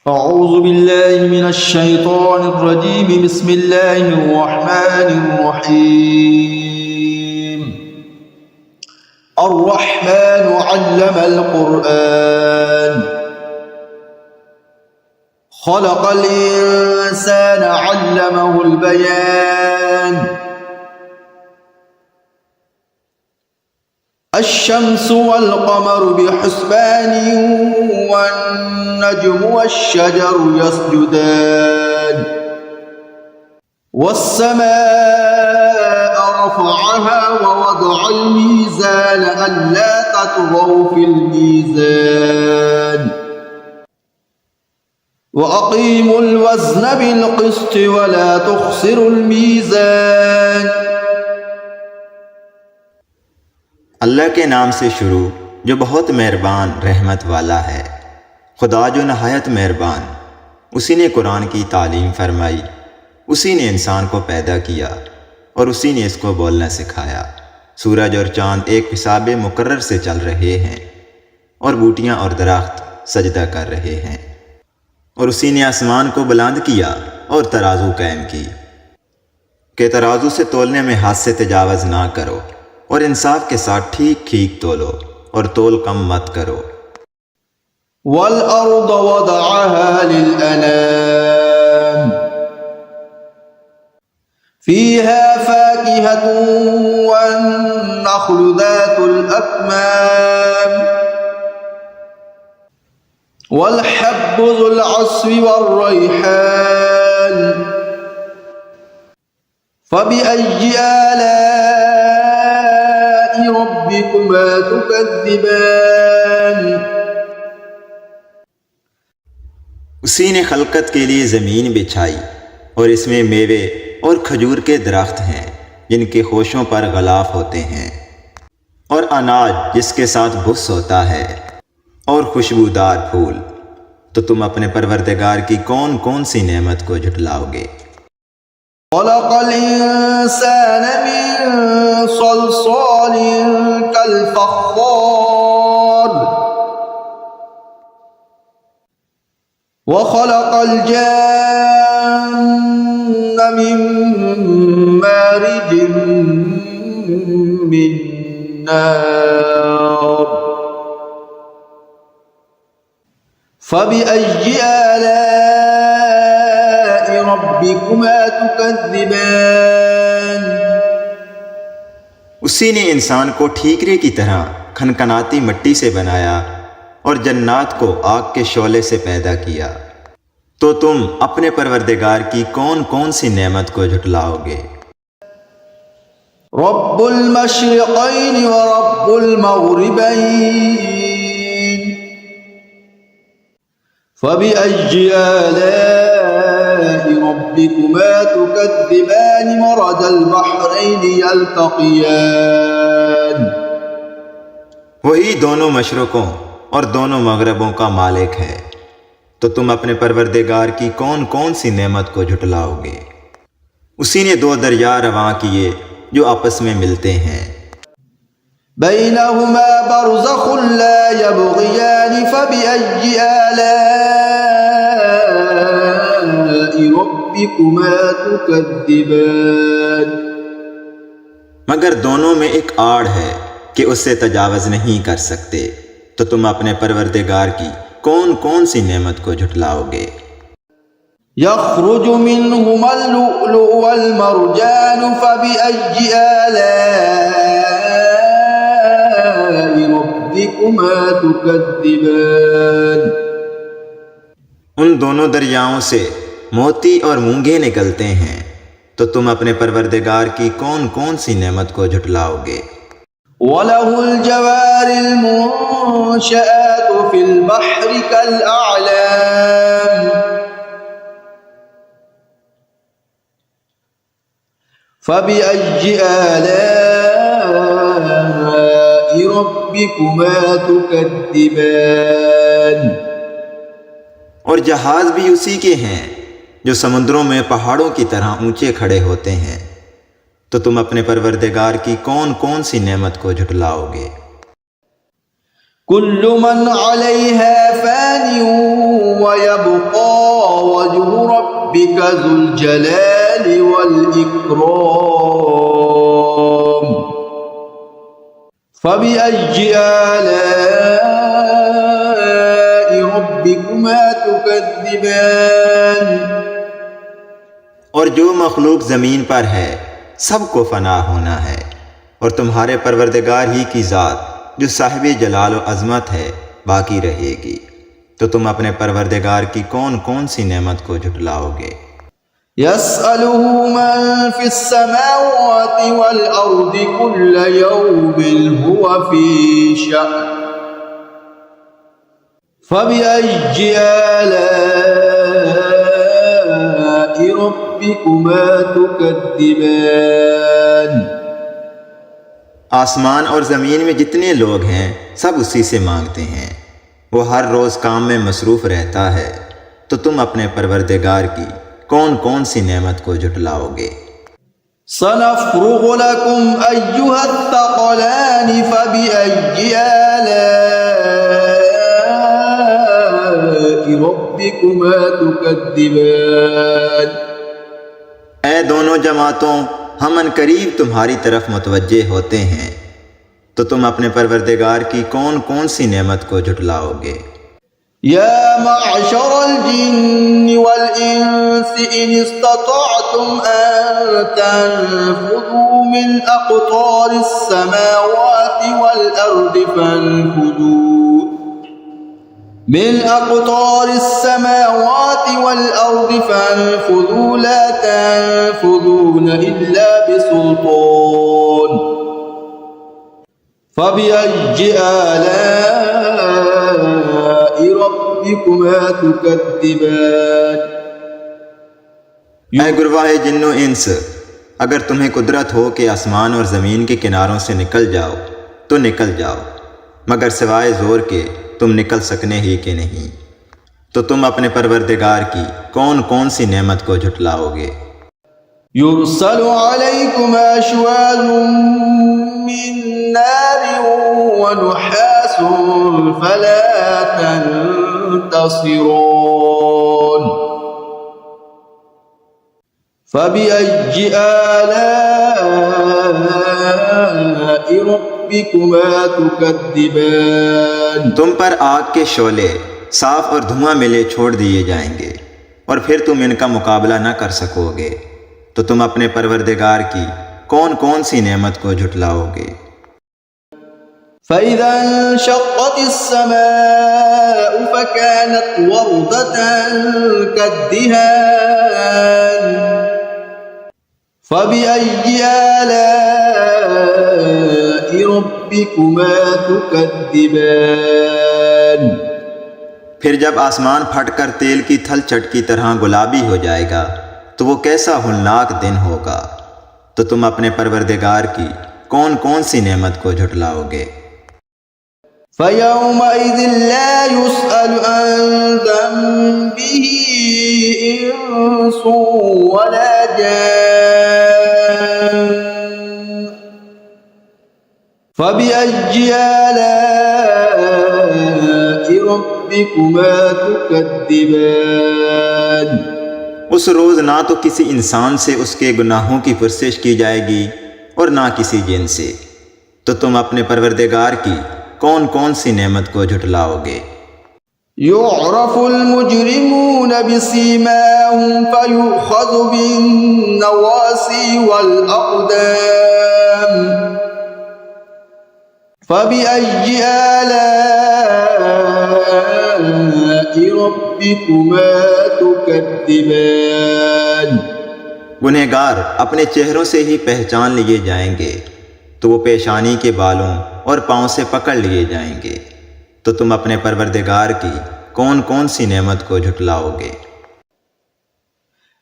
أعوذ بالله من الشيطان الرجيم بسم الله الرحمن الرحيم الرحمن علم القرآن خلق الإنسان علمه البيان الشمس والقمر بحسبان والنجم والشجر يسجدان والسماء رفعها ووضع الميزان ألا تطغوا في الميزان وأقيموا الوزن بالقسط ولا تخسروا الميزان. اللہ کے نام سے شروع جو بہت مہربان رحمت والا ہے. خدا جو نہایت مہربان، اسی نے قرآن کی تعلیم فرمائی، اسی نے انسان کو پیدا کیا اور اسی نے اس کو بولنا سکھایا. سورج اور چاند ایک حساب مقرر سے چل رہے ہیں اور بوٹیاں اور درخت سجدہ کر رہے ہیں. اور اسی نے آسمان کو بلند کیا اور ترازو قائم کی کہ ترازو سے تولنے میں حد سے تجاوز نہ کرو اور انصاف کے ساتھ ٹھیک ٹھیک تولو اور تول کم مت کرو. والأرض وضعها للأنام فيها فاكهة والنخل ذات الأكمام والحب ذو العصف والريحان فبأي آلاء ربكما تكذبان. اسی نے خلقت کے لیے زمین بچھائی اور اس میں میوے اور کھجور کے درخت ہیں جن کے خوشوں پر غلاف ہوتے ہیں، اور اناج جس کے ساتھ بھس ہوتا ہے، اور خوشبودار پھول. تو تم اپنے پروردگار کی کون کون سی نعمت کو جھٹلاؤ گے؟ خلق الإنسان من صلصال كالفخار وخلق الجن من مارج من نار فبأي آلاء ربكما تكذبان. اسی نے انسان کو ٹھیکرے کی طرح کھنکھناتی مٹی سے بنایا اور جنات کو آگ کے شعلے سے پیدا کیا. تو تم اپنے پروردگار کی کون کون سی نعمت کو جھٹلاؤ گے؟ رب المشرقین ورب المغربین فبأي آلاء ربكما تكذبان مرج البحرين يلتقيان. وہی دونوں مشرقوں اور دونوں مغربوں کا مالک ہے. تو تم اپنے پروردگار کی کون کون سی نعمت کو جھٹلاؤ گے؟ اسی نے دو دریا رواں کیے جو آپس میں ملتے ہیں. بینہما برزخ لا یبغیان فبأي آلاء ربکما تکذبان. مگر دونوں میں ایک آڑ ہے کہ اس سے تجاوز نہیں کر سکتے. تو تم اپنے پروردگار کی کون کون سی نعمت کو جھٹلاؤ گے؟ یخرج منہما اللؤلؤ والمرجان فبأي آلاء ربکما تکذبان. ان دونوں دریاؤں سے موتی اور مونگے نکلتے ہیں. تو تم اپنے پروردگار کی کون کون سی نعمت کو جھٹلاؤ گے؟ وَلَهُ الْجَوَارِ الْمُنشَآتُ فِي الْبَحْرِ كَالْأَعْلَامِ فَبِأَيِّ آلَاءِ رَبِّكُمَا تُكَذِّبَانِ. اور جہاز بھی اسی کے ہیں جو سمندروں میں پہاڑوں کی طرح اونچے کھڑے ہوتے ہیں. تو تم اپنے پروردگار کی کون کون سی نعمت کو جھٹلاؤ گے؟ كل من عليها فان ويبقى وجه ربك ذو الجلال والإكرام فبأي آلاء ربكما تكذبان اور جو مخلوق زمین پر ہے سب کو فنا ہونا ہے، اور تمہارے پروردگار ہی کی ذات جو صاحب جلال و عظمت ہے باقی رہے گی، تو تم اپنے پروردگار کی کون کون سی نعمت کو جھٹلاؤ گے؟ يسأله من في السماوات والأرض كل يوم هو في شأن فبأي آلاء ربكما تكذبان آسمان اور زمین میں جتنے لوگ ہیں سب اسی سے مانگتے ہیں، وہ ہر روز کام میں مصروف رہتا ہے، تو تم اپنے پروردگار کی کون کون سی نعمت کو جھٹلاؤ گے؟ سنفرغ لكم أيها الثقلان فبأي آلاء ربكما تكذبان اے دونوں جماعتوں، ہم ان قریب تمہاری طرف متوجہ ہوتے ہیں، تو تم اپنے پروردگار کی کون کون سی نعمت کو جھٹلاؤ گے؟ يا معشر الجن والإنس إن استطعتم أن تنفذوا من أقطار السماوات والأرض فانفذوا لا تنفذون إلا بسلطان فبأي آلاء ربكما تكذبان اے گرواہ جن و انس، اگر تمہیں قدرت ہو کہ آسمان اور زمین کے کناروں سے نکل جاؤ تو نکل جاؤ، مگر سوائے زور کے تم نکل سکنے ہی کہ نہیں، تو تم اپنے پروردگار کی کون کون سی نعمت کو جھٹلاؤ گے؟ يرسل عليكم أشواظ من نار ونحاس فلا تنتصرون فبأي آلاء ربكما تكذبان تم پر آگ کے شعلے صاف اور دھواں ملے چھوڑ دیے جائیں گے، اور پھر تم ان کا مقابلہ نہ کر سکو گے، تو تم اپنے پروردگار کی کون کون سی نعمت کو جھٹلاؤ گے؟ فَإِذَا انشقت السَّمَاءُ فَكَانَتْ وَرْدَةً كَالدِّهَانِ فَبِأَيِّ آلَاءِ رَبِّكُمَا تُكَذِّبَانِ پھر جب آسمان پھٹ کر تیل کی تھل چٹ کی طرح گلابی ہو جائے گا تو وہ کیسا ہولناک دن ہوگا، تو تم اپنے پروردگار کی کون کون سی نعمت کو جھٹلاؤ گے؟ فَيَوْمَئِذٍ لَا يُسْأَلُ عَنْ ذَنبِهِ إِنسٌ وَلَا جَانٌّ فَبِأَيِّ آلَاءِ رَبِّكُمَا تُكَذِّبَانِ اس روز نہ تو کسی انسان سے اس کے گناہوں کی پرسش کی جائے گی اور نہ کسی جن سے، تو تم اپنے پروردگار کی کون کون سی نعمت کو جھٹلاؤ گے؟ يُعْرَفُ الْمُجْرِمُونَ بِسِيمَاهُمْ فَيُؤْخَذُ بِالنَّوَاصِي وَالْأَقْدَامِ فَبِأَيِّ آلَاءِ رَبِّكُمَا تُكَذِّبَانِ گنہگار اپنے چہروں سے ہی پہچان لیے جائیں گے، تو وہ پیشانی کے بالوں اور پاؤں سے پکڑ لیے جائیں گے، تو تم اپنے پروردگار کی کون کون سی نعمت کو جھٹلاؤ گے؟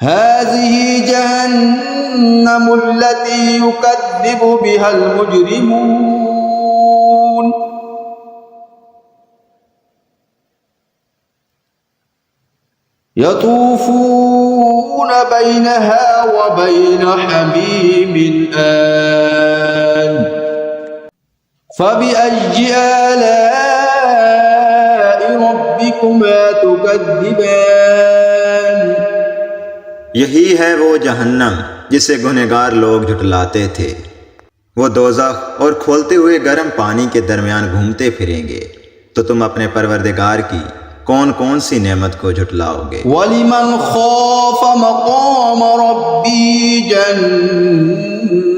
هذه جهنم التي يكذب بها المجرمون يطوفون بينها وبين حميم آن فبأي آلاء ربكما تكذبان یہی ہے وہ جہنم جسے گنہگار لوگ جھٹلاتے تھے، وہ دوزخ اور کھولتے ہوئے گرم پانی کے درمیان گھومتے پھریں گے، تو تم اپنے پروردگار کی کون کون سی نعمت کو جھٹلاؤ گے؟ وَلِمَنْ خَافَ مَقَامَ رَبِّهِ جَنَّتَانِ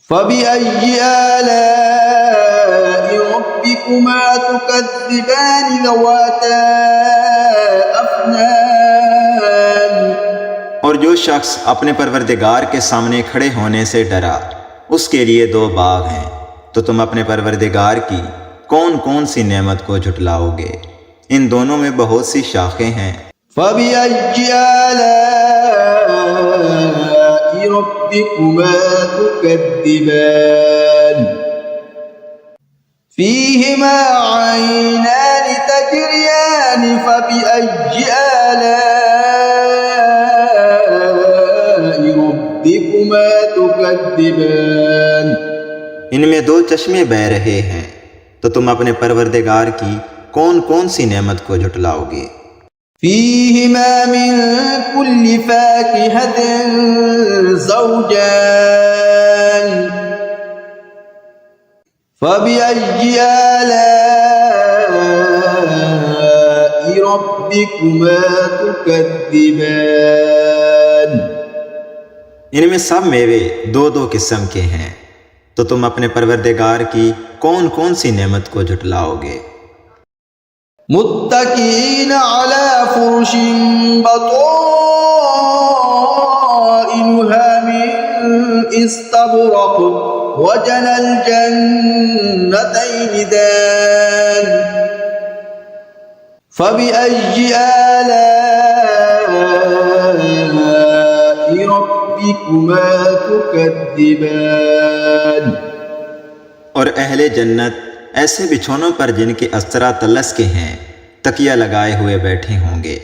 فَبِأَيِّ آلَاءِ رَبِّكُمَا تُكَذِّبَانِ ذَوَاتَا أَفْنَانٍ اور جو شخص اپنے پروردگار کے سامنے کھڑے ہونے سے ڈرا، اس کے لیے دو باغ ہیں، تو تم اپنے پروردگار کی کون کون سی نعمت کو جھٹلاؤ گے؟ ان دونوں میں بہت سی شاخیں ہیں۔ فَبِأَيِّ آلَاءِ رَبِّكُمَا تُكَذِّبَانِ فِيهِمَا عَيْنَانِ تَجْرِيَانِ فَبِأَيِّ آلَاءِ رَبِّكُمَا تُكَذِّبَانِ ان میں دو چشمے بہہ رہے ہیں، تو تم اپنے پروردگار کی کون کون سی نعمت کو جھٹلاؤ گے؟ فِيهِمَا مِن كُلِّ فَاكِهَةٍ زَوْجَانِ فَبِأَيِّ آلَاءِ رَبِّكُمَا تُكَذِّبَانِ ان میں سب میوے دو دو قسم کے ہیں، تو تم اپنے پروردگار کی کون کون سی نعمت کو جھٹلاؤ گے؟ متكئين على فرش بطائنها من استبرق وجنى الجنتين دان فبأي آلاء ربكما تكذبان اور اہل جنت ایسے بچھونوں پر جن کے استرا تلس کے ہیں تکیہ لگائے ہوئے بیٹھے ہوں گے،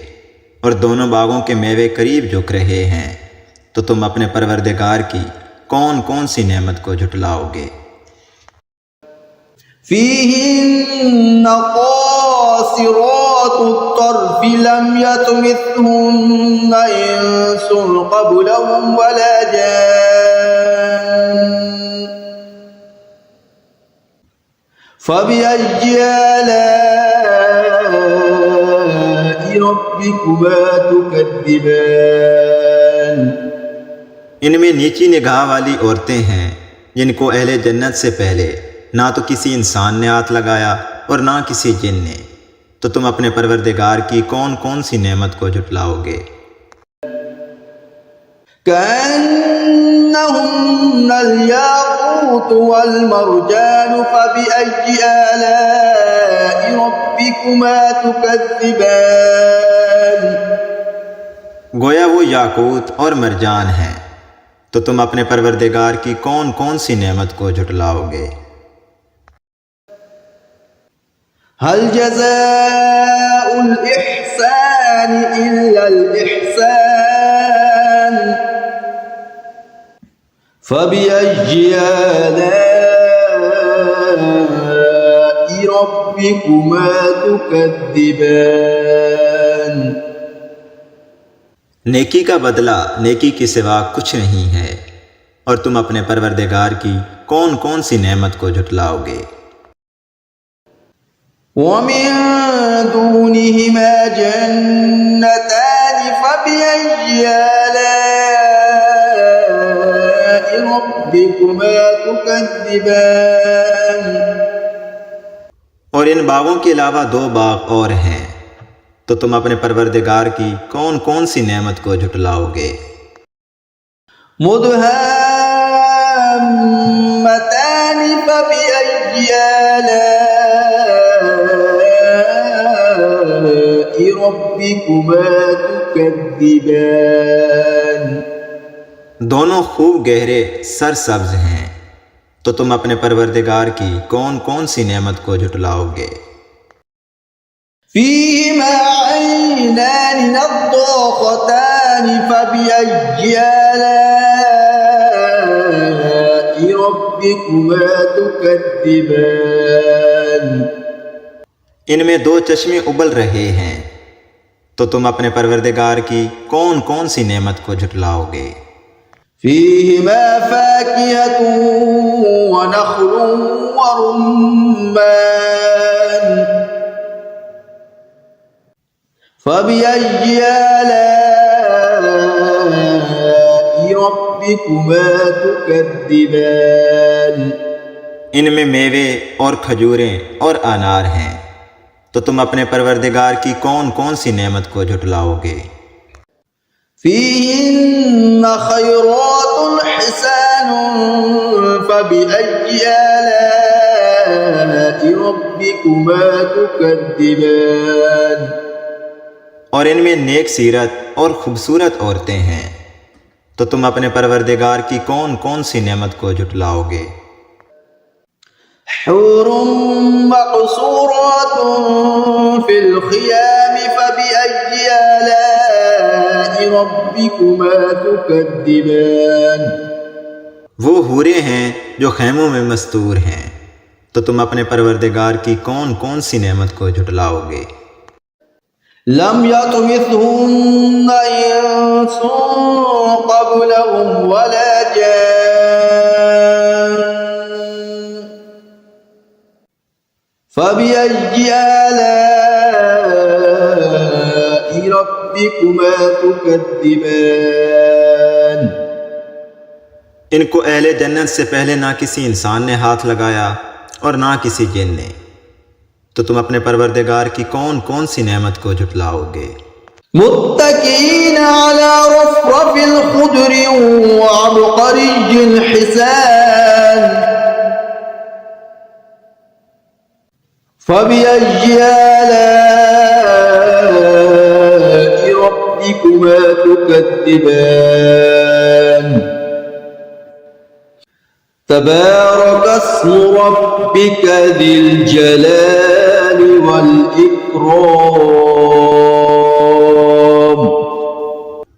اور دونوں باغوں کے میوے قریب جھک رہے ہیں، تو تم اپنے پروردگار کی کون کون سی نعمت کو جھٹلاؤ گے؟ فِيهِنَّ قَاصِرَاتُ الطَّرْفِ لَمْ يَطْمِثْهُنَّ إِنسٌ قَبْلَهُمْ وَلَا جَانٌّ فَبِأَيِّ آلَاءِ رَبِّكُمَا تُكَذِّبَانِ ان میں نیچی نگاہ والی عورتیں ہیں جن کو اہل جنت سے پہلے نہ تو کسی انسان نے ہاتھ لگایا اور نہ کسی جن نے، تو تم اپنے پروردگار کی کون کون سی نعمت کو جھٹلاؤ گے؟ كأنهن الياقوت والمرجان فبأي آلاء ربكما تكذبان گویا وہ یاقوت اور مرجان ہیں، تو تم اپنے پروردگار کی کون کون سی نعمت کو جھٹلاؤ گے؟ هل جزاء الإحسان إلا الإحسان فبأي آلاء ربكما تكذبان نیکی کا بدلہ نیکی کے سوا کچھ نہیں ہے، اور تم اپنے پروردگار کی کون کون سی نعمت کو جھٹلاؤ گے؟ وَمِن دُونِهِمَا جَنَّتَانِ فَبِأَيِّ آلَاءِ رَبِّكُمَا تُكَذِّبَانِ اور ان باغوں کے علاوہ دو باغ اور ہیں، تو تم اپنے پروردگار کی کون کون سی نعمت کو جھٹلاؤ گے؟ مُدْهَامَّتَانِ فَبِأَيِّ آلَاءِ رَبِّكُمَا تُكَذِّبَانِ دونوں خوب گہرے سرسبز ہیں، تو تم اپنے پروردگار کی کون کون سی نعمت کو جھٹلاؤ گے؟ فِيهِمَا عَيْنَانِ نَضَّاخَتَانِ فَبِأَيِّ آلَاءِ رَبِّكُمَا ربكما تكذبان ان میں دو چشمے ابل رہے ہیں، تو تم اپنے پروردگار کی کون کون سی نعمت کو جھٹلاؤ گے؟ فيهما فاكهة ونخل ورمان فبأي آلاء ربكما تكذبان ان میں میوے اور کھجوریں اور انار ہیں، تو تم اپنے پروردگار کی کون کون سی نعمت کو جھٹلاؤ گے؟ فيهن خيرات حسان فبأي آلاء ربكما تكذبان اور ان میں نیک سیرت اور خوبصورت عورتیں ہیں، تو تم اپنے پروردگار کی کون کون سی نعمت کو جھٹلاؤ گے؟ حور مقصورات في الخيام فبأي آلاء ربكما تكذبان وہ حوریں ہیں جو خیموں میں مستور ہیں، تو تم اپنے پروردگار کی کون کون سی نعمت کو جھٹلاؤ گے؟ لم يطمثهن إنس قبلهم ولا جان فبأي آلاء ربكما تكذبان ان کو اہل جنت سے پہلے نہ کسی انسان نے ہاتھ لگایا اور نہ کسی جن نے، تو تم اپنے پروردگار کی کون کون سی نعمت کو جھٹلاؤ گے؟ متكئين على رفرف خضر وعبقري حسان فبأي آلاء ربكما تكذبان تبارك اسم ربك ذي الجلال والإكرام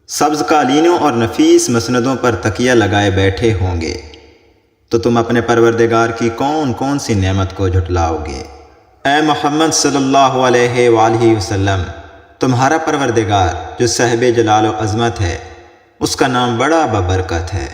سبز قالینوں اور نفیس مسندوں پر تکیہ لگائے بیٹھے ہوں گے، تو تم اپنے پروردگار کی کون کون سی نعمت کو جھٹلاؤ گے؟ اے محمد صلی اللہ علیہ وآلہ وسلم، تمہارا پروردگار جو صاحب جلال و عظمت ہے، اس کا نام بڑا بابرکت ہے۔